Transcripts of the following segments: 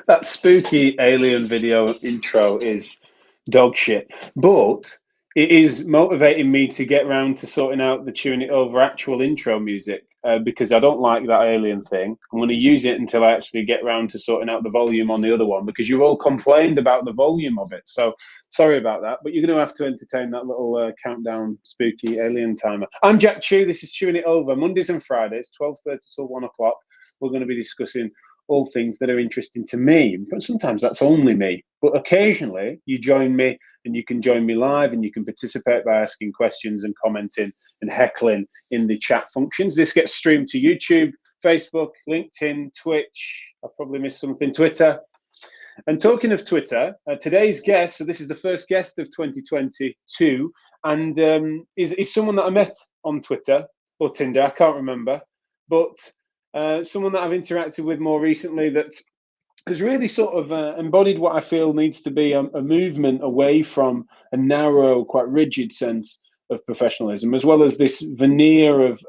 That spooky alien video intro is dog shit, but it is motivating me to get round to sorting out the tune it over actual intro music because I don't like that alien thing. I'm going to use it until I actually get round to sorting out the volume on the other one because you all complained about the volume of it. So sorry about that, but you're going to have to entertain that little countdown spooky alien timer. I'm Jack Chew. This is Chewing It Over, Mondays and Fridays, 12:30 till 1 o'clock. We're going to be discussing all things that are interesting to me. But sometimes that's only me. But occasionally you join me and you can join me live and you can participate by asking questions and commenting and heckling in the chat functions. This gets streamed to YouTube, Facebook, LinkedIn, Twitch. I've probably missed something, Twitter. And talking of Twitter, today's guest, so this is the first guest of 2022, and is someone that I met on Twitter or Tinder, I can't remember, but someone that I've interacted with more recently that has really sort of embodied what I feel needs to be a movement away from a narrow, quite rigid sense of professionalism, as well as this veneer of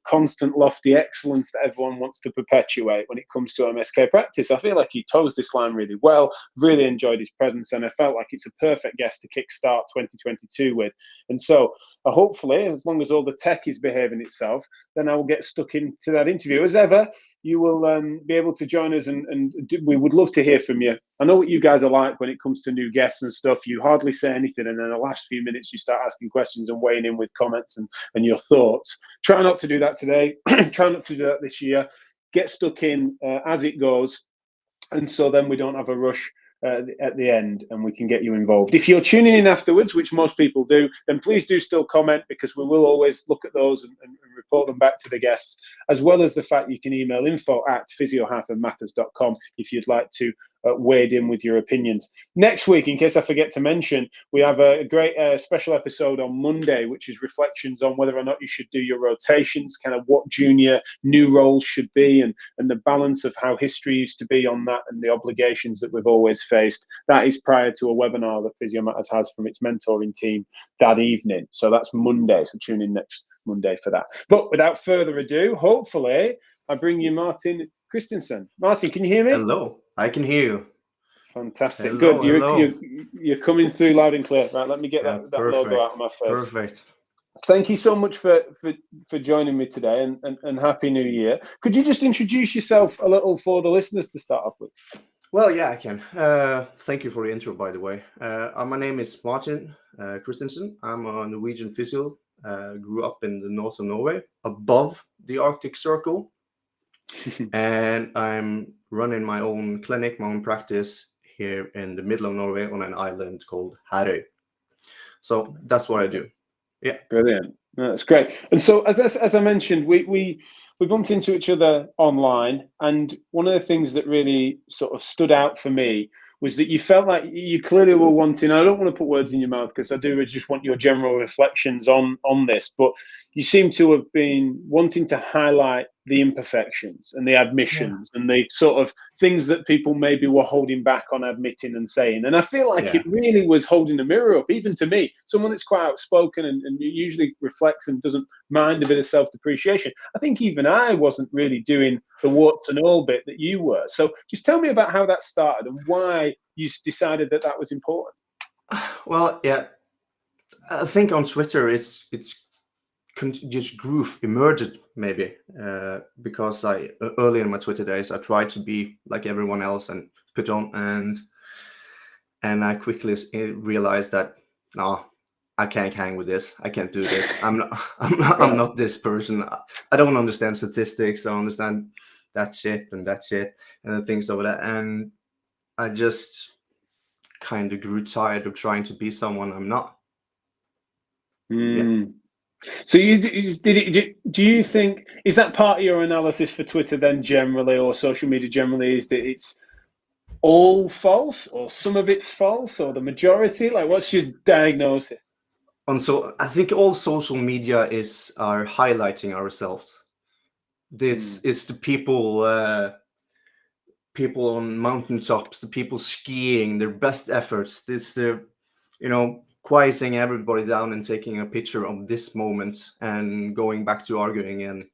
constant lofty excellence that everyone wants to perpetuate when it comes to MSK practice. I feel like he toes this line really well, really enjoyed his presence, and I felt like it's a perfect guest to kickstart 2022 with. And so hopefully, as long as all the tech is behaving itself, then I will get stuck into that interview. As ever, you will be able to join us, and we would love to hear from you. I know what you guys are like when it comes to new guests and stuff. You hardly say anything, and in the last few minutes, you start asking questions and weighing in with comments and your thoughts. Try not to do that today. Try not to do that this year. Get stuck in as it goes, and so then we don't have a rush at the end and we can get you involved. If you're tuning in afterwards, which most people do, then please do still comment because we will always look at those and report them back to the guests, as well as the fact you can email info@physio-matters.com if you'd like to wade in with your opinions. Next week, in case I forget to mention, we have a great special episode on Monday, which is reflections on whether or not you should do your rotations, kind of what junior new roles should be, and the balance of how history used to be on that and the obligations that we've always faced. That is prior to a webinar that Physio Matters has from its mentoring team that evening. So that's Monday. So tune in next Monday for that. But without further ado, hopefully I bring you Martin Christenson. Martin, can you hear me? Hello, I can hear you. Fantastic. Hello, Good. You're coming through loud and clear. Right, let me get that logo out of my face. Perfect. Thank you so much for joining me today, and Happy New Year. Could you just introduce yourself a little for the listeners to start off with? Well, yeah, I can. Thank you for the intro, by the way. My name is Martin Christenson. I'm a Norwegian physio. Grew up in the north of Norway, above the Arctic Circle. And I'm running my own clinic, my own practice here in the middle of Norway on an island called Herøy. So that's what I do. Yeah. Brilliant. That's great. And so, as I mentioned, we bumped into each other online, and one of the things that really sort of stood out for me was that you felt like you clearly were wanting, I don't want to put words in your mouth because I do just want your general reflections on this, but you seem to have been wanting to highlight the imperfections and the admissions and the sort of things that people maybe were holding back on admitting and saying. And I feel like it really was holding a mirror up, even to me, someone that's quite outspoken and usually reflects and doesn't mind a bit of self-depreciation. I think even I wasn't really doing the warts and all bit that you were. So just tell me about how that started and why you decided that was important. Well, yeah, I think on Twitter it's just grew, emerged maybe, because early in my Twitter days I tried to be like everyone else and put on, and I quickly realized that no, I can't hang with this. I can't do this. I'm not this person. I don't understand statistics. I don't understand that shit and the things over that, and I just kind of grew tired of trying to be someone I'm not. Yeah. So do you think, is that part of your analysis for Twitter then generally, or social media generally, is that it's all false or some of it's false or the majority? Like, what's your diagnosis? And so I think all social media are highlighting ourselves. This is the people on mountaintops, the people skiing, their best efforts. It's the, quieting everybody down and taking a picture of this moment and going back to arguing and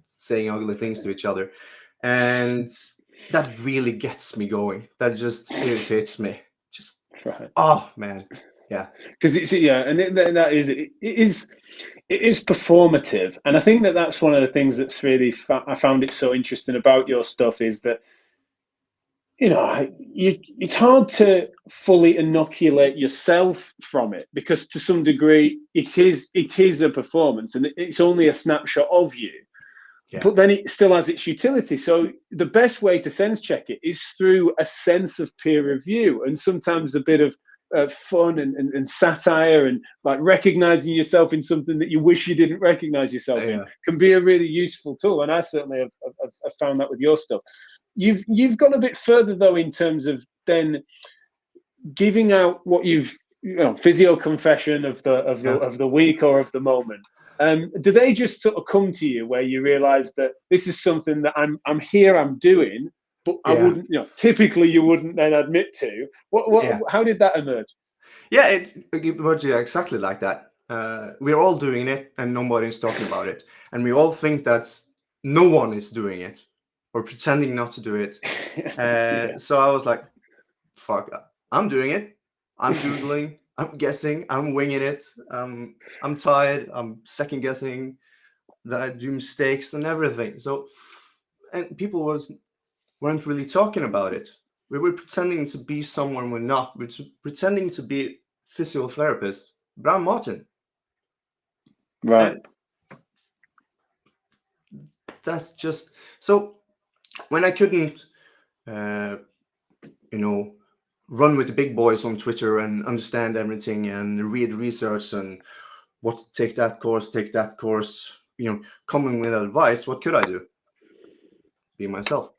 saying ugly things to each other. And that really gets me going. That just irritates me. Just, Right. oh man, yeah, Because it's, yeah, and that is it is performative, and I think that that's one of the things that's really I found it so interesting about your stuff is that, it's hard to fully inoculate yourself from it, because to some degree it is a performance and it's only a snapshot of you, yeah, but then it still has its utility. So the best way to sense check it is through a sense of peer review, and sometimes a bit of fun and satire, and like recognizing yourself in something that you wish you didn't recognize yourself in yeah, can be a really useful tool. And I certainly have found that with your stuff. You've gone a bit further though in terms of then giving out what you've, physio confession of yeah, the week or of the moment. Do they just sort of come to you where you realize that this is something that I'm doing, but I yeah, wouldn't, typically you wouldn't then admit to? yeah, How did that emerge? yeah. It works exactly like that. We're all doing it, and nobody's talking about it, and we all think that's no one is doing it or pretending not to do it. Yeah. So I was like, fuck, I'm doing it. I'm doodling. I'm guessing. I'm winging it. I'm tired. I'm second guessing that I do mistakes and everything. So, and people weren't really talking about it. We were pretending to be someone we're not. We're pretending to be physiotherapist, but I'm Martin. Right. And that's just so. When I couldn't, uh, you know, run with the big boys on Twitter and understand everything and read research and take that course, coming with advice, what could I do? Be myself.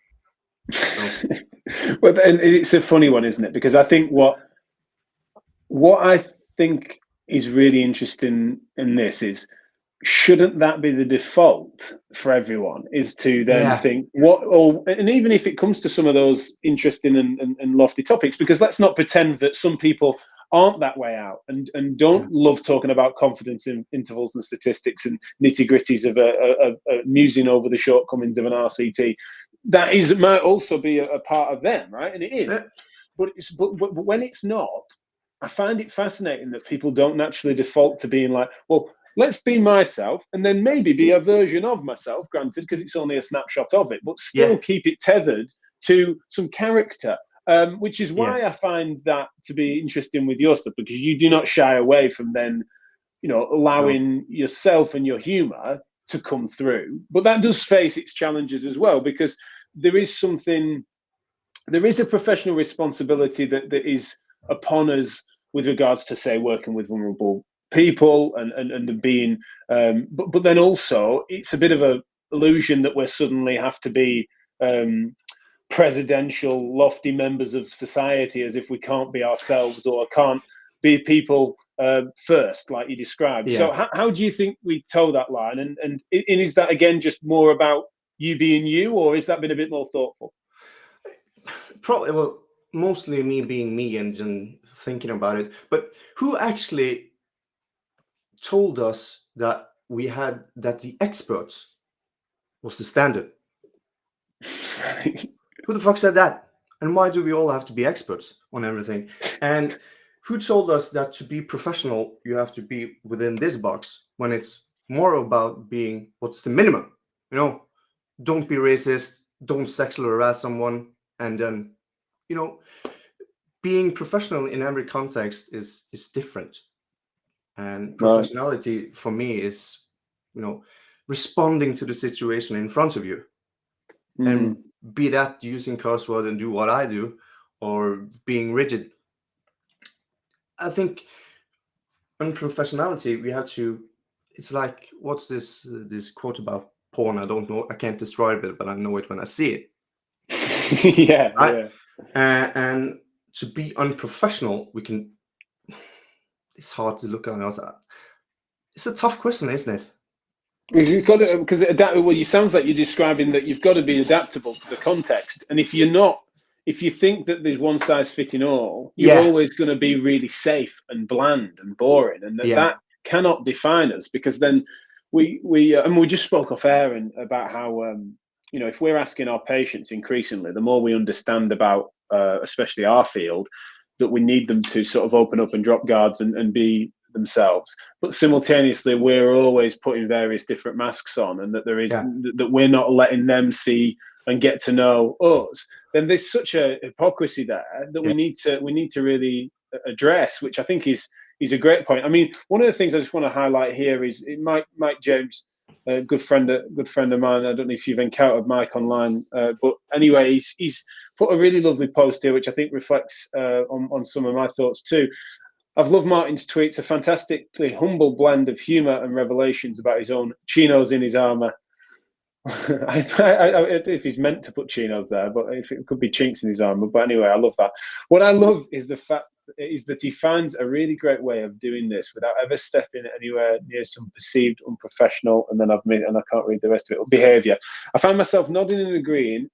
So Well, and it's a funny one, isn't it? Because I think what I think is really interesting in this is, shouldn't that be the default for everyone, is to then yeah, think and even if it comes to some of those interesting and lofty topics, because let's not pretend that some people aren't that way out and yeah, don't love talking about confidence in intervals and statistics and nitty gritties of musing over the shortcomings of an RCT. That might also be a part of them, right? And it is. yeah, But when it's not, I find it fascinating that people don't naturally default to being like, well, let's be myself, and then maybe be a version of myself, granted, because it's only a snapshot of it, but yeah, still keep it tethered to some character, which is yeah. why I find that to be interesting with your stuff, because you do not shy away from then, No, allowing yourself and your humor to come through. But that does face its challenges as well, because there is something, there is a professional responsibility that is upon us with regards to, say, working with vulnerable people and being, but then also it's a bit of a illusion that we suddenly have to be presidential, lofty members of society, as if we can't be ourselves or can't be people first, like you described. yeah. So how do you think we toe that line? And is that again just more about you being you, or has that been a bit more thoughtful? Probably, well, mostly me being me and thinking about it. But who actually told us that that the experts was the standard? Who the fuck said that? And why do we all have to be experts on everything? And who told us that to be professional, you have to be within this box when it's more about being what's the minimum? You know, don't be racist, don't sexually harass someone, and then, you know, being professional in every context is different. And Right. professionality for me is, you know, responding to the situation in front of you, and Mm. be that using curse word and do what I do, or being rigid. I think unprofessionality, we have to. It's like, what's this quote about porn? I don't know. I can't describe it, but I know it when I see it. Yeah, Right? yeah. And to be unprofessional, we can. It's hard to look at us. It's a tough question, isn't it? Because you've got to, because well, it sounds like you're describing that you've got to be adaptable to the context, and if you're not, if you think that there's one size fitting all, you're Yeah, always going to be really safe and bland and boring, and that yeah, that cannot define us, because then we just spoke off air and about how if we're asking our patients increasingly, the more we understand about, especially our field, that we need them to sort of open up and drop guards and be themselves. But simultaneously, we're always putting various different masks on, and that that we're not letting them see and get to know us. Then there's such a hypocrisy there that we need to really address, which I think is a great point. I mean, one of the things I just want to highlight here is Mike James, a good friend of mine. I don't know if you've encountered Mike online, but anyway, he's put a really lovely post here, which I think reflects on some of my thoughts too. I've loved Martin's tweets, a fantastically humble blend of humour and revelations about his own chinos in his armour. If he's meant to put chinos there, but if it could be chinks in his armour. But anyway, I love that. What I love is the fact is that he finds a really great way of doing this without ever stepping anywhere near some perceived unprofessional, and then I can't read the rest of it, behaviour. I find myself nodding and agreeing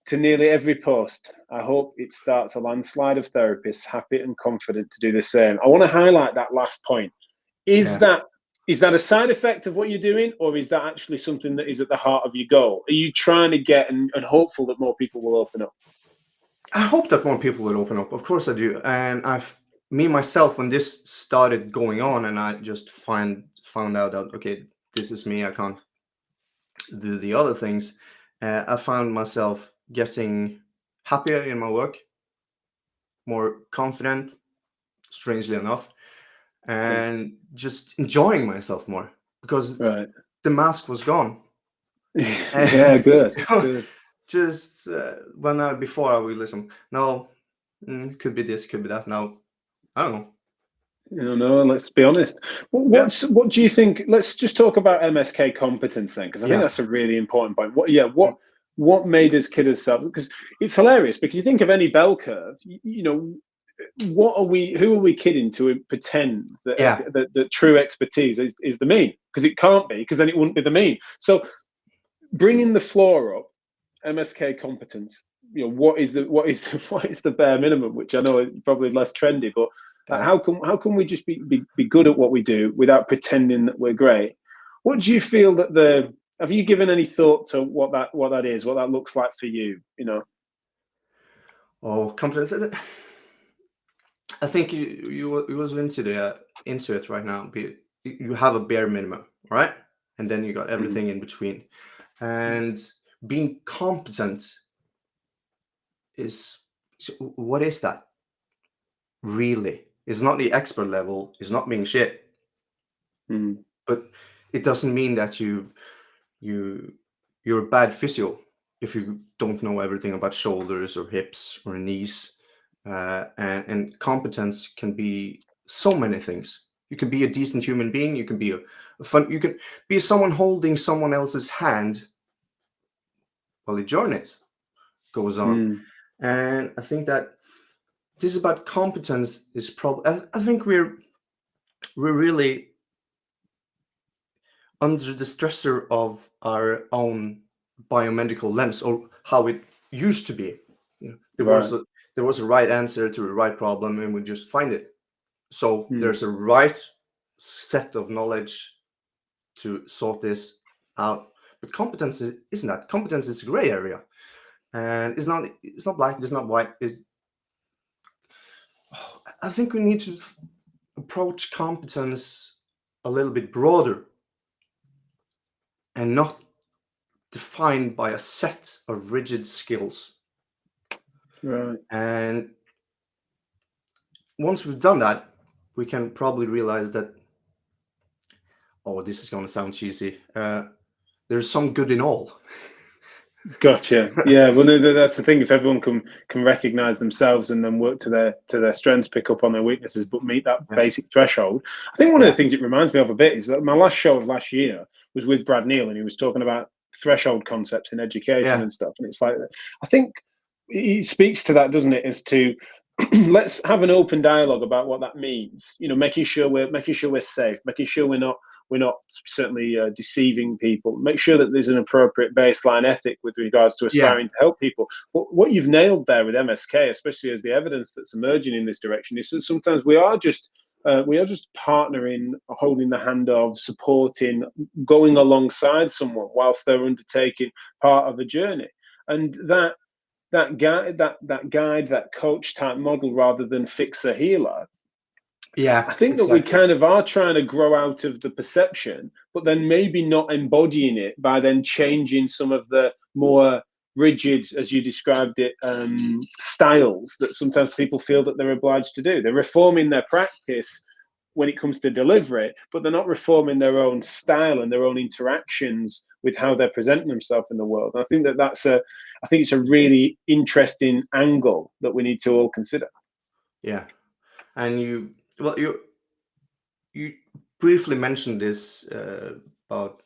to nearly every post. I hope it starts a landslide of therapists happy and confident to do the same. I want to highlight that last point. Is that a side effect of what you're doing, or is that actually something that is at the heart of your goal? Are you trying to get and hopeful that more people will open up? I hope that more people will open up. Of course I do. And me myself, when this started going on and I just found out that, okay, this is me, I can't do the other things, I found myself getting happier in my work, more confident, strangely enough, and just enjoying myself more because the mask was gone. Yeah, good. Good. Just before I would listen, no, could be this, could be that. Now, I don't know. No, let's be honest. What do you think? Let's just talk about MSK competence then, because I think that's a really important point. What made us kid ourselves? Because it's hilarious. Because you think of any bell curve, who are we kidding to pretend that the true expertise is the mean? Because it can't be, because then it wouldn't be the mean. So bringing the floor up, MSK competence. What is the bare minimum? Which I know is probably less trendy, but how can we just be good at what we do without pretending that we're great? What do you feel that have you given any thought to what that is, what that looks like for you? Oh, competence. I think you was into it right now. You have a bare minimum, right? And then you got everything in between. And being competent what is that? Really? It's not the expert level, it's not being shit. But it doesn't mean that you're a bad physio if you don't know everything about shoulders or hips or knees. And competence can be so many things. You can be a decent human being. You can be you can be someone holding someone else's hand while the journey goes on. And I think that this is about competence is probably. I think we're really under the stressor of our own biomedical lens, or how it used to be. There was a right answer to a right problem, and we just find it. So there's a right set of knowledge to sort this out. But competence isn't that. Competence is a gray area, and it's not black. It's not white. I think we need to approach competence a little bit broader, and not defined by a set of rigid skills. Right. And once we've done that, we can probably realize that, this is going to sound cheesy, there's some good in all. Gotcha. Yeah, well, that's the thing. If everyone can recognize themselves and then work to their strengths, pick up on their weaknesses, but meet that basic threshold. I think one of the things it reminds me of a bit is that my last show of last year was with Brad Neal, and he was talking about threshold concepts in education and stuff. And it's like, I think it speaks to that, doesn't it? As to let's have an open dialogue about what that means. Making sure we're safe, making sure we're not certainly deceiving people. Make sure that there's an appropriate baseline ethic with regards to aspiring to help people. But what you've nailed there with MSK, especially as the evidence that's emerging in this direction, is that sometimes we are just We are just partnering, holding the hand of, supporting, going alongside someone whilst they're undertaking part of a journey. And that guide, that coach type model, rather than fixer healer, Yeah, I think that we exactly. kind of are trying to grow out of the perception, but then maybe not embodying it by then changing some of the more rigid, as you described it, styles that sometimes people feel that they're obliged to do. They're reforming their practice when it comes to delivery, but they're not reforming their own style and their own interactions with how they're presenting themselves in the world. And I think that I think it's a really interesting angle that we need to all consider. Yeah, and you briefly mentioned this about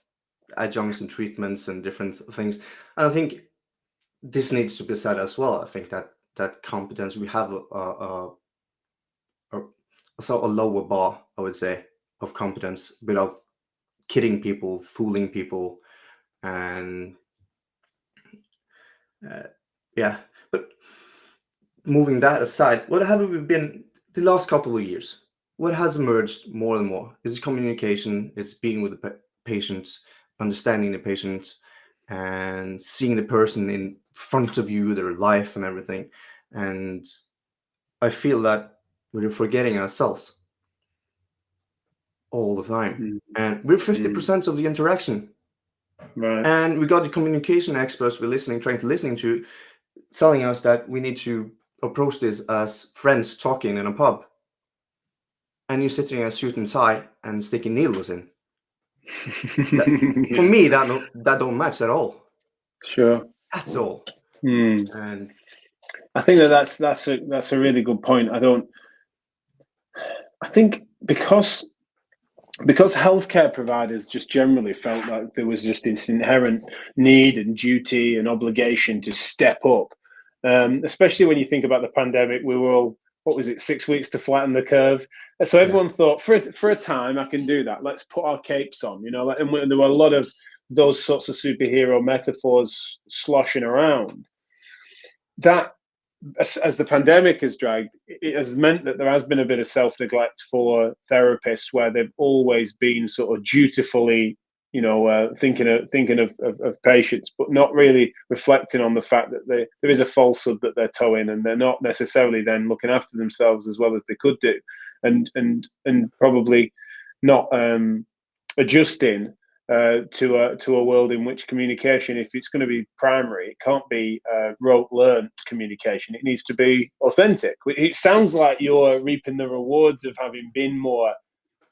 adjuncts and treatments and different things, and I think this needs to be said as well. I think that competence, we have a sort of lower bar, I would say, of competence without kidding people, fooling people, and yeah. But moving that aside, what have we been the last couple of years? What has emerged more and more? Is communication, it's being with the patients, understanding the patient, and seeing the person in front of you, their life and everything. And I feel that we're forgetting ourselves all the time. Mm. And we're 50% of the interaction. Right. And we got the communication experts we're trying to listening to, telling us that we need to approach this as friends talking in a pub. And you're sitting in a suit and tie and sticking needles in. For Yeah. me, that don't match at all. Sure. At all. Mm. And I think that's a really good point. I think because healthcare providers just generally felt like there was just this inherent need and duty and obligation to step up, especially when you think about the pandemic. We were all, what was it, 6 weeks to flatten the curve. So yeah, everyone thought, for a time, I can do that. Let's put our capes on, and there were a lot of those sorts of superhero metaphors sloshing around. That, as the pandemic has dragged, it has meant that there has been a bit of self-neglect for therapists, where they've always been sort of dutifully, thinking of patients, but not really reflecting on the fact that there is a falsehood that they're towing, and they're not necessarily then looking after themselves as well as they could do, and probably not adjusting to a world in which communication, if it's going to be primary, it can't be rote learned communication. It needs to be authentic. It sounds like you're reaping the rewards of having been more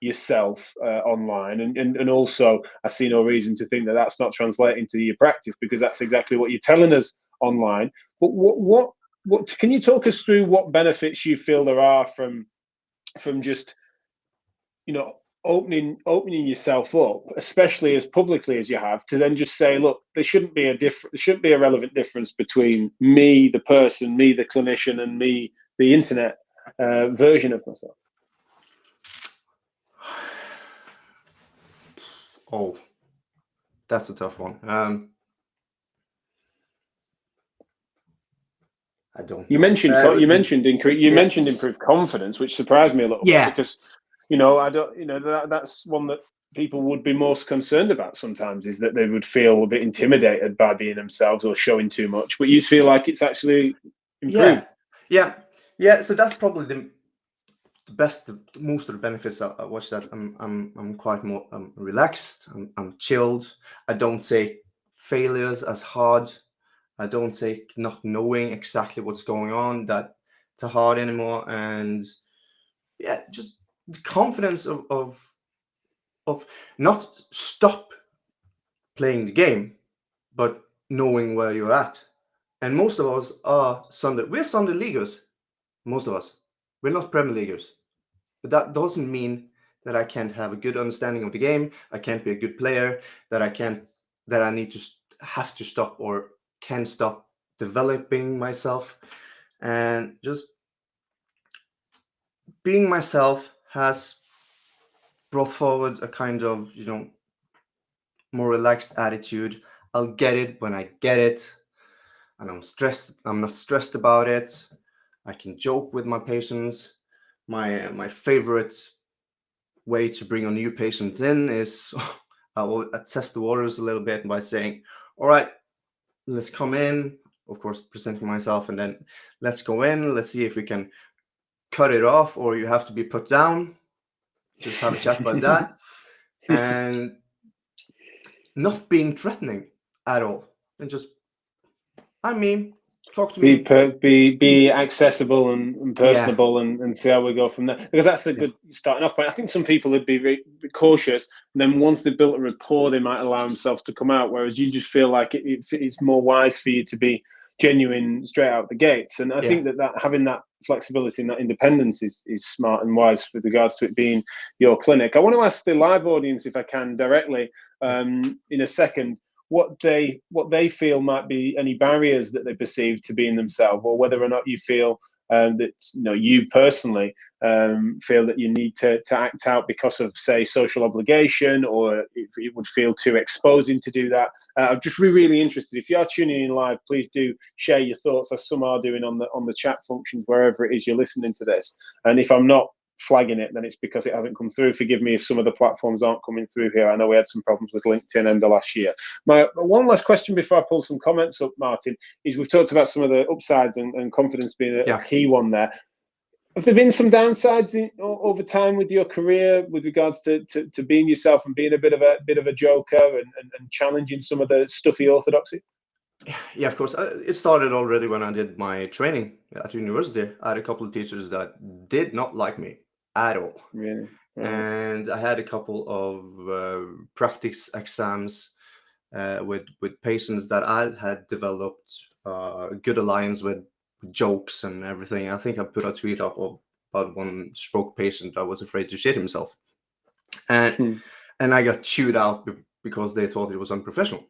yourself online, and also I see no reason to think that that's not translating to your practice, because that's exactly what you're telling us online. But what can you talk us through what benefits you feel there are from just opening yourself up, especially as publicly as you have, to then just say, look, there shouldn't be a relevant difference between me, the person, me, the clinician, and me, the internet version of myself. oh, that's a tough one. I don't You know. mentioned Yeah, mentioned improved confidence, which surprised me a little bit, yeah, because I don't, that's one that people would be most concerned about sometimes, is that they would feel a bit intimidated by being themselves or showing too much. But you feel like it's actually yeah, improved. yeah, yeah. So that's probably the best, most of the benefits. I watch that. I'm quite more relaxed. I'm chilled. I don't take failures as hard. I don't take not knowing exactly what's going on that to hard anymore. And yeah, just the confidence of not stop playing the game, but knowing where you're at. And most of us are we're Sunday leaguers. Most of us. We're not Premier Leaguers. But that doesn't mean that I can't have a good understanding of the game. I can't be a good player. That I need to have to stop or can stop developing myself. And just being myself has brought forward a kind of, more relaxed attitude. I'll get it when I get it. And I'm not stressed about it. I can joke with my patients. my favorite way to bring a new patient in is I will test the waters a little bit by saying, all right, let's come in, of course, presenting myself, and then let's go in. Let's see if we can cut it off, or you have to be put down. Just have a chat about that. And not being threatening at all. And just, I mean, talk to me. Be accessible and Yeah, personable, and see how we go from there, because that's a yeah, good starting off point. I think some people would be cautious, and then once they've built a rapport, they might allow themselves to come out, whereas you just feel like it's more wise for you to be genuine straight out the gates. And I yeah, think that having that flexibility and that independence is smart and wise with regards to it being your clinic. I want to ask the live audience, if I can, directly, yeah. in a second, what they feel might be any barriers that they perceive to being themselves, or whether or not you feel that you personally feel that you need to act out because of, say, social obligation, or it would feel too exposing to do that. I'm just really interested. If you are tuning in live, please do share your thoughts, as some are doing on the chat functions wherever it is you're listening to this. And if I'm not flagging it, then it's because it hasn't come through. Forgive me if some of the platforms aren't coming through here. I know we had some problems with LinkedIn end of last year. My one last question before I pull some comments up, Martin, is we've talked about some of the upsides and confidence being a Yeah. key one there. Have there been some downsides over time with your career with regards to being yourself and being a bit of a joker and challenging some of the stuffy orthodoxy? Yeah, of course. It started already when I did my training at university. I had a couple of teachers that did not like me at all. Really? Right. And I had a couple of practice exams with patients that I had developed a good alliance with jokes and everything. I think I put a tweet up about one stroke patient that was afraid to shit himself. And and I got chewed out because they thought it was unprofessional.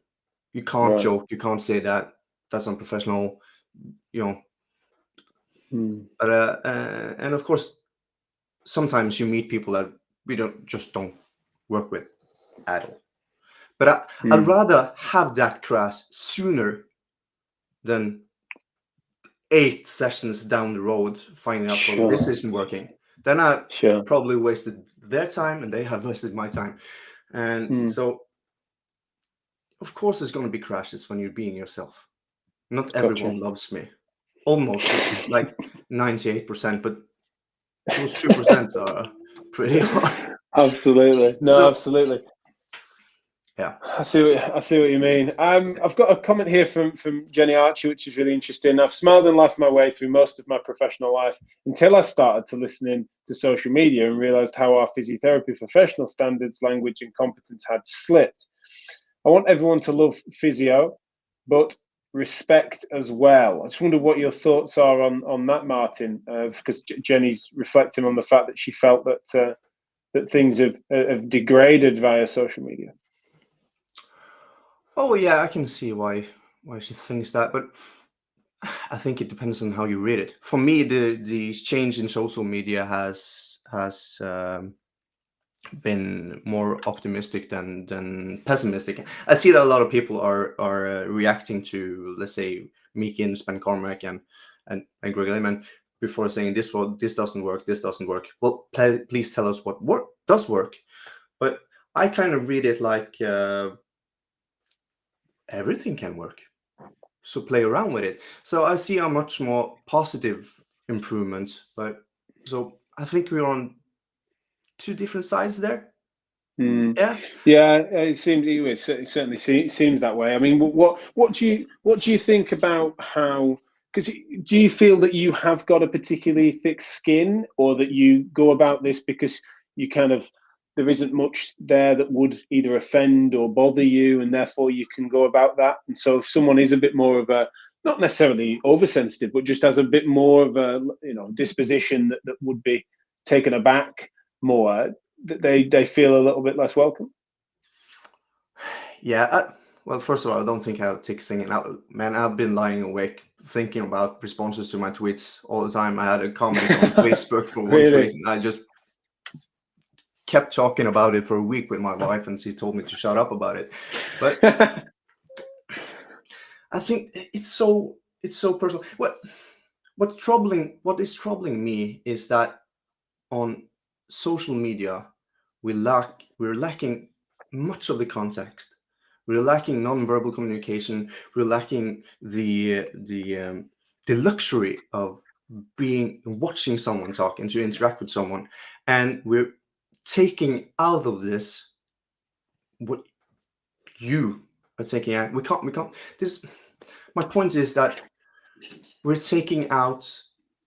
You can't Right. joke. You can't say that. That's unprofessional. You know. Mm. But and of course, sometimes you meet people that we don't work with at all. But I'd Mm. rather have that class sooner than 8 sessions down the road finding out, well, this Sure. isn't working. Then I Sure. probably wasted their time and they have wasted my time. And Mm. so, of course, there's going to be crashes when you're being yourself. Not Gotcha. everyone loves me. Almost. It's like 98%, but those 2% are pretty hard. Absolutely. No, So, absolutely. yeah. I see what you mean. I've got a comment here from Jenny Archer, which is really interesting. I've smiled and laughed my way through most of my professional life until I started to listen in to social media and realized how our physiotherapy professional standards, language, and competence had slipped. I want everyone to love physio, but respect as well. I just wonder what your thoughts are on that, Martin, because Jenny's reflecting on the fact that she felt that things have degraded via social media. Oh, yeah, I can see why she thinks that, but I think it depends on how you read it. For me, the change in social media has been more optimistic than pessimistic. I see that a lot of people are reacting to, let's say, Meekin, Spen Cormac, and Greg Lehman before saying this doesn't work, this doesn't work. Well, please tell us what does work. But I kind of read it like everything can work. So play around with it. So I see a much more positive improvement. But so I think we're on two different sides there. Mm. Yeah. Yeah, it certainly seems that way. I mean, what do you think about how? Because do you feel that you have got a particularly thick skin, or that you go about this because you kind of there isn't much there that would either offend or bother you, and therefore you can go about that? And so, if someone is a bit more of a not necessarily oversensitive, but just has a bit more of a disposition that would be taken aback more, they feel a little bit less welcome. Yeah. Well, first of all, I don't think I have thick skin. Man, I've been lying awake thinking about responses to my tweets all the time. I had a comment on Facebook for one tweet, Really? and I just kept talking about it for a week with my wife, and she told me to shut up about it. But I think it's so personal. What is troubling me is that on social media, we're lacking much of the context. We're lacking non-verbal communication. We're lacking the luxury of watching someone talk and to interact with someone, and we're taking out of this what you are taking out. We can't. This. My point is that we're taking out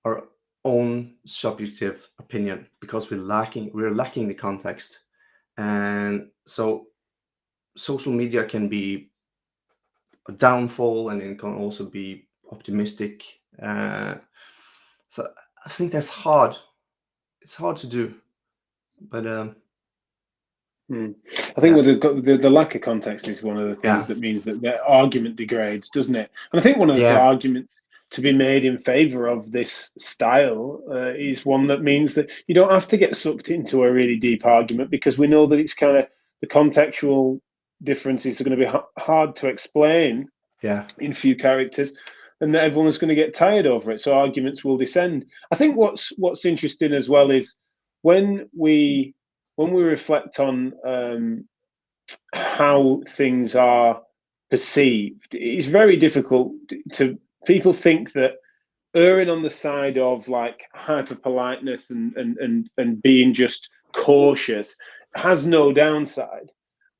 our own subjective opinion because we're lacking the context, and so social media can be a downfall, and it can also be optimistic. So I think that's hard. It's hard to do, but I think the lack of context is one of the things yeah, that means that the argument degrades, doesn't it? And I think one of the yeah, arguments to be made in favor of this style is one that means that you don't have to get sucked into a really deep argument, because we know that it's kind of the contextual differences are going to be hard to explain yeah, in few characters, and that everyone's going to get tired over it. So arguments will descend. I think what's interesting as well is when we reflect on how things are perceived, it's very difficult to people think that erring on the side of like hyper politeness and being just cautious has no downside.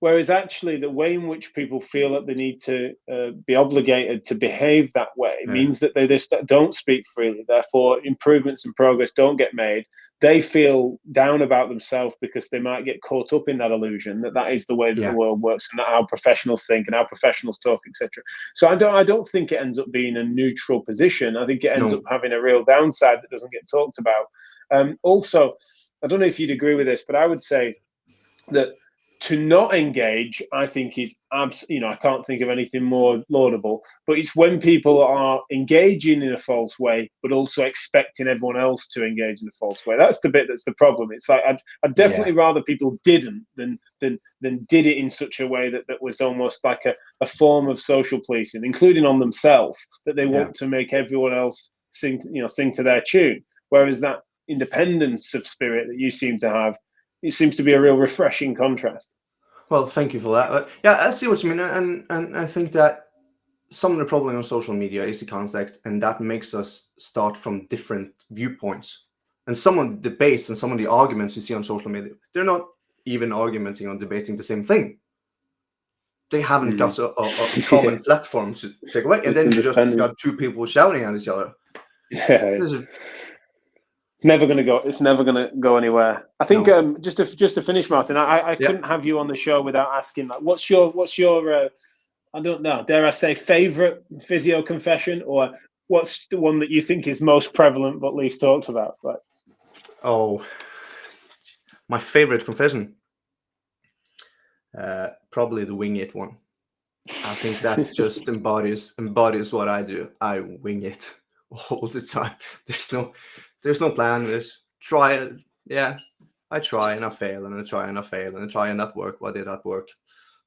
Whereas actually, the way in which people feel that they need to be obligated to behave that way yeah, means that they just don't speak freely. Therefore, improvements and progress don't get made. They feel down about themselves because they might get caught up in that illusion that that is the way that the yeah. world works and that how professionals think and how professionals talk, etc. So I don't think it ends up being a neutral position. I think it ends up No, having a real downside that doesn't get talked about. Also, I don't know if you'd agree with this, but I would say that to not engage, I think is I can't think of anything more laudable. But it's when people are engaging in a false way, but also expecting everyone else to engage in a false way. That's the bit that's the problem. It's like I'd yeah, definitely rather people didn't than did it in such a way that was almost like a form of social policing, including on themselves, that they yeah. want to make everyone else sing to their tune. Whereas that independence of spirit that you seem to have, it seems to be a real refreshing contrast. Well, thank you for that. But yeah, I see what you mean, and I think that some of the problem on social media is the context, and that makes us start from different viewpoints. And some of the debates and some of the arguments you see on social media, they're not even arguing or debating the same thing. They haven't got a Yeah, common platform to take away, and then you just misunderstanding. got two people shouting at each other. Yeah, This is it's never gonna go anywhere. I think no, just to finish, Martin, I yeah. couldn't have you on the show without asking, like, what's your I don't know, dare I say, favorite physio confession, or what's the one that you think is most prevalent but least talked about? Like, Oh, my favorite confession, probably the wing it one. I think that's just embodies what I do. I wing it all the time. There's no plan. There's try it. Yeah, I try and I fail and I try and I fail and I try and that work. Why did that work?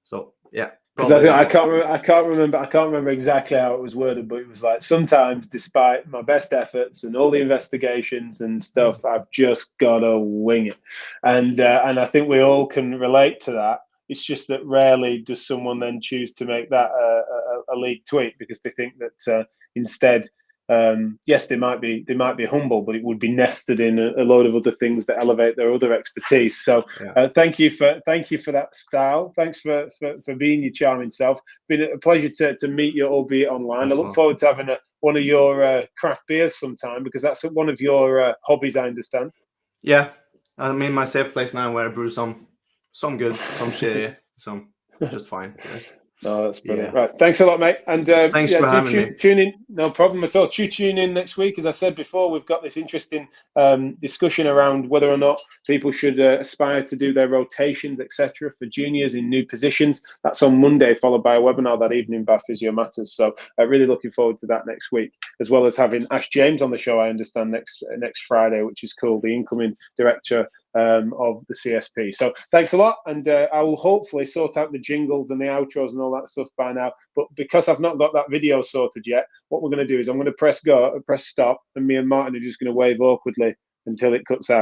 So yeah, because I probably think that one. I can't remember exactly how it was worded, but it was like, sometimes, despite my best efforts and all the investigations and stuff, I've just got to wing it, and I think we all can relate to that. It's just that rarely does someone then choose to make that a lead tweet, because they think that instead, yes, they might be humble, but it would be nested in a load of other things that elevate their other expertise. So Yeah, thank you for that style. Thanks for being your charming self. Been a pleasure to meet you, albeit online. I as look well. forward to having one of your craft beers sometime, because that's one of your hobbies, I understand. Yeah, I'm in my safe place now where I brew some good, some shitty, some just fine. Yes. No, that's brilliant. Yeah. Right. Thanks a lot, mate. And Thanks yeah, for do having me. tune in. No problem at all. Tune in next week. As I said before, we've got this interesting discussion around whether or not people should aspire to do their rotations, etc., for juniors in new positions. That's on Monday, followed by a webinar that evening by Physio Matters. So really looking forward to that next week, as well as having Ash James on the show, I understand, next Friday, which is cool, the incoming director of the CSP. So thanks a lot, and I will hopefully sort out the jingles and the outros and all that stuff by now. But because I've not got that video sorted yet, what we're going to do is I'm going to press stop, and me and Martin are just going to wave awkwardly until it cuts out.